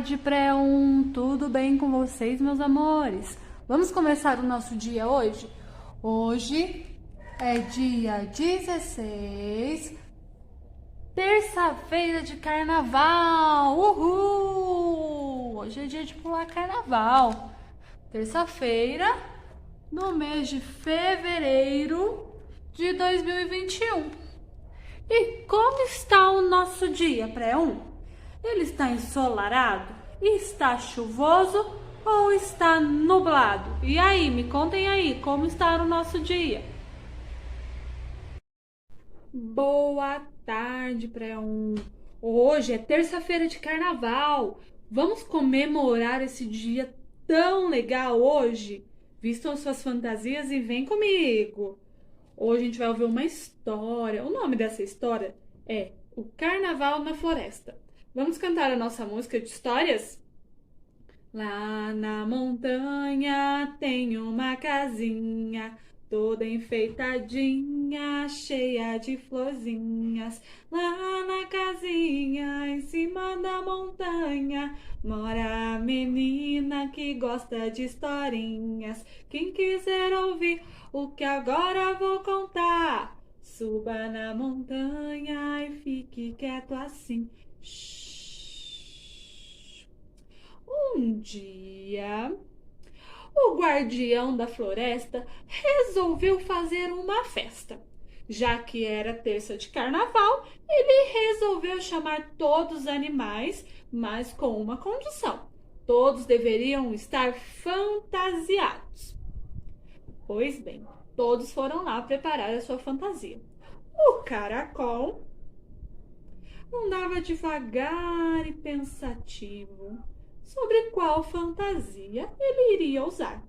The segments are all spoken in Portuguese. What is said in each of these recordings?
tarde, pré-1. Tudo bem com vocês, meus amores? Vamos começar o nosso dia hoje? Hoje é dia 16, terça-feira de carnaval. Uhul! Hoje é dia de pular carnaval. Terça-feira, no mês de fevereiro de 2021. E como está o nosso dia, pré-1? Ele está ensolarado? Está chuvoso ou está nublado? E aí, me contem aí, como está o nosso dia? Boa tarde, pré-1. Hoje é terça-feira de carnaval. Vamos comemorar esse dia tão legal hoje? Vistam suas fantasias e vem comigo. Hoje a gente vai ouvir uma história. O nome dessa história é O Carnaval na Floresta. Vamos cantar a nossa música de histórias? Lá na montanha tem uma casinha, toda enfeitadinha, cheia de florzinhas. Lá na casinha, em cima da montanha, mora a menina que gosta de historinhas. Quem quiser ouvir o que agora vou contar, suba na montanha e fique quieto assim. Shhh. Um dia, o guardião da floresta resolveu fazer uma festa. Já que era terça de carnaval, ele resolveu chamar todos os animais, mas com uma condição: todos deveriam estar fantasiados. Pois bem, todos foram lá preparar a sua fantasia. O caracol andava devagar e pensativo sobre qual fantasia ele iria usar.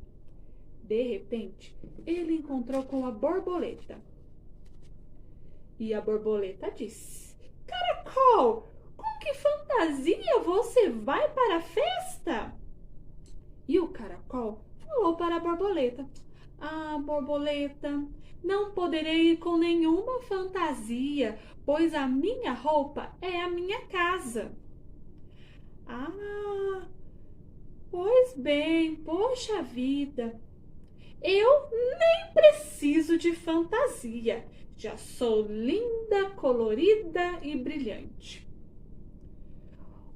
De repente, ele encontrou com a borboleta. E a borboleta disse: Caracol, com que fantasia você vai para a festa? E o caracol falou para a borboleta: Ah, borboleta, não poderei ir com nenhuma fantasia, pois a minha roupa é a minha casa. Ah, pois bem, poxa vida, eu nem preciso de fantasia, já sou linda, colorida e brilhante.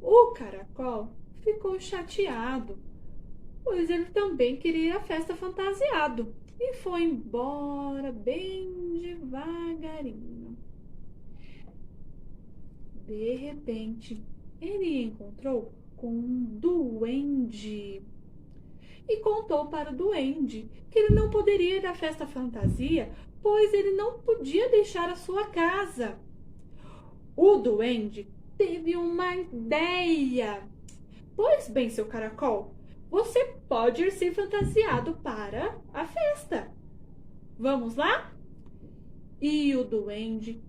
O caracol ficou chateado, pois ele também queria ir à festa fantasiado e foi embora bem devagarinho. De repente, ele encontrou com um duende e contou para o duende que ele não poderia ir à festa fantasia, pois ele não podia deixar a sua casa. O duende teve uma ideia. Pois bem, seu caracol, você pode ir se fantasiado para a festa. Vamos lá? E o duende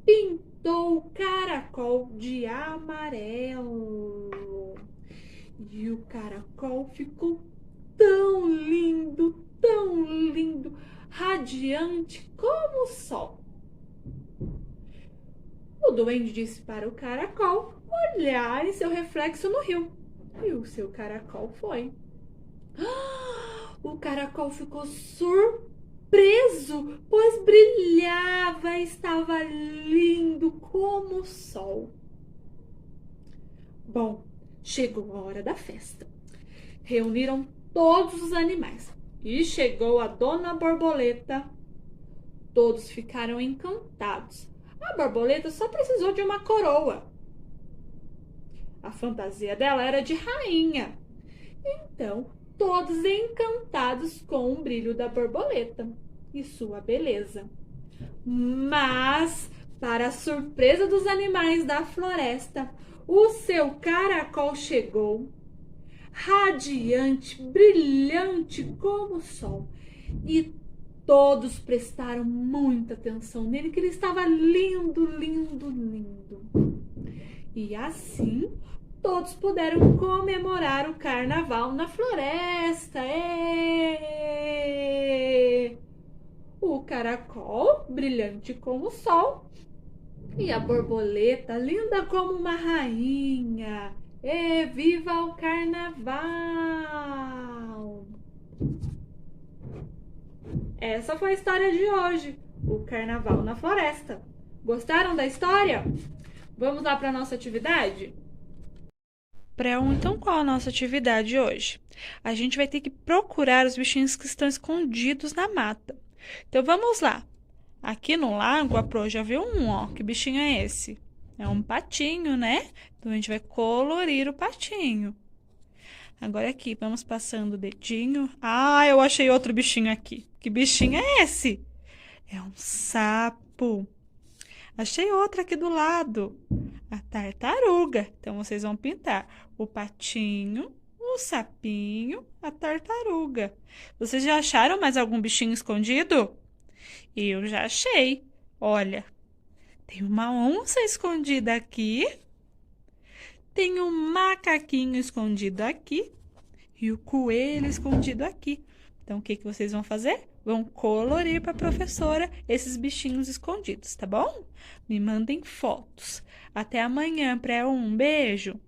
pintou o caracol de amarelo. E o caracol ficou tão lindo, radiante como o sol. O duende disse para o caracol olhar em seu reflexo no rio. E o seu caracol foi. O caracol ficou surpreso, pois brilhava e estava lindo como o sol. Bom, chegou a hora da festa. Reuniram todos os animais e chegou a dona borboleta. Todos ficaram encantados. A borboleta só precisou de uma coroa. A fantasia dela era de rainha. Então, todos encantados com o brilho da borboleta e sua beleza. Mas, para a surpresa dos animais da floresta, o seu caracol chegou, radiante, brilhante como o sol, e todos prestaram muita atenção nele, que ele estava lindo, lindo, lindo. E assim, todos puderam comemorar o carnaval na floresta. O caracol, brilhante como o sol, e a borboleta, linda como uma rainha. E viva o carnaval! Essa foi a história de hoje, o Carnaval na Floresta. Gostaram da história? Vamos lá para a nossa atividade? Então qual a nossa atividade hoje? A gente vai ter que procurar os bichinhos que estão escondidos na mata. Então vamos lá. Aqui no lago, a Pro já viu um, ó. Que bichinho é esse? É um patinho, né? Então a gente vai colorir o patinho. Agora aqui, vamos passando o dedinho. Ah, eu achei outro bichinho aqui. Que bichinho é esse? É um sapo. Achei outro aqui do lado. A tartaruga. Então, vocês vão pintar o patinho, o sapinho, a tartaruga. Vocês já acharam mais algum bichinho escondido? Eu já achei. Olha, tem uma onça escondida aqui. Tem um macaquinho escondido aqui. E o coelho escondido aqui. Então, o que vocês vão fazer? Vão colorir para a professora esses bichinhos escondidos, tá bom? Me mandem fotos. Até amanhã, um beijo!